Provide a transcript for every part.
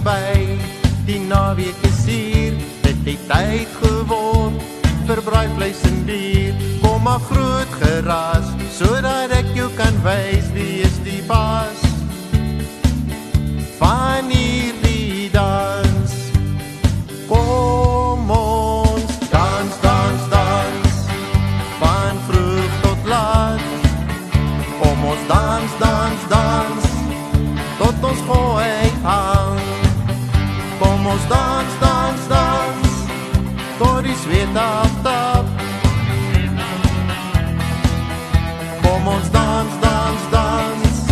verby. Die naweek is hier, dit het tyd geword vir braaivleis en bier. Kom maar groot geraas, sodat ek jou kan wys wie is die baas van hierdie dans. Kom ons dans, dans, dans, van vroeg tot laat. Kom ons dans, dans, dans, tot ons gooi hang. Kom ons dans, dans, dans, tot die zweet aftap. Kom ons dans, dans, dans,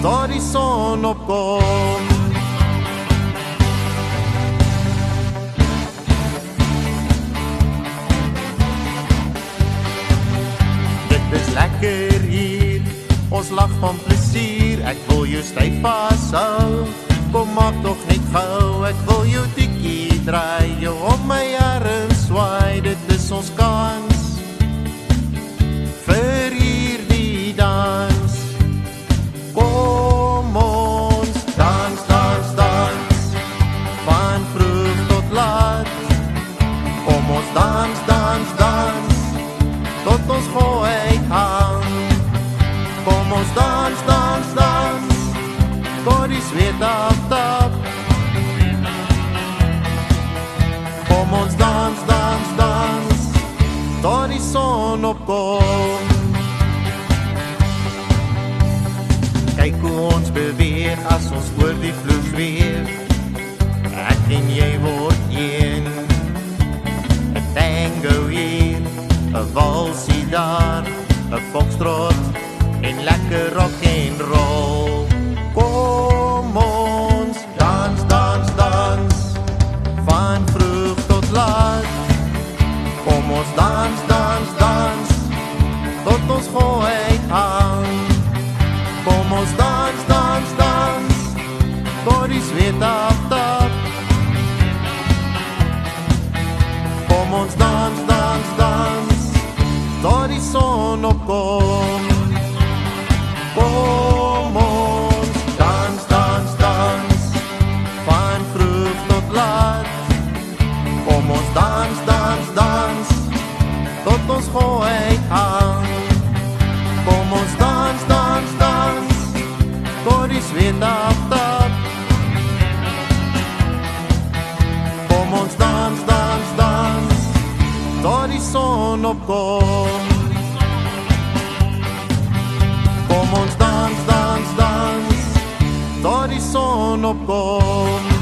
tot die son opkom. Dit is lekker hier, ons lag van plesier. Ek wil jou styf vashou, kom maak toch net gauw. Ek wil jou tikkie draai, jou om my arm swaai. Dit is ons kans vir hierdie dans. Kom ons dans, dans, dans, van vroeg tot laat. Kom ons dans, dans, dans, tot ons gooi hang. Kom ons dans, dans, dans, tot die zweet aftap. Kom ons dans, dans, dans, tot die son opkom. Kyk hoe ons beweeg as ons oor die vloer zweef. Ek en jy word een, 'n tango hier, 'n walsie daar, 'n foxtrot en lekker rock en roll. Kom ons dans, dans, dans, van vroeg tot laat. Kom ons dans, dans, dans, tot ons gooi hang. Kom ons dans, dans, dans, tot die zweet aftap. Kom ons dans, dans, dans, tot die son opkom. Kom ons dans, dans, dans, van vroeg tot laat. Kom ons dans, dans, dans, tot ons gooi hang. Kom ons dans, dans, dans, tot die zweet aftap. Kom ons dans, dans, dans, tot die son opkom. Kom ons dans, dans, dans, tot die son opkom.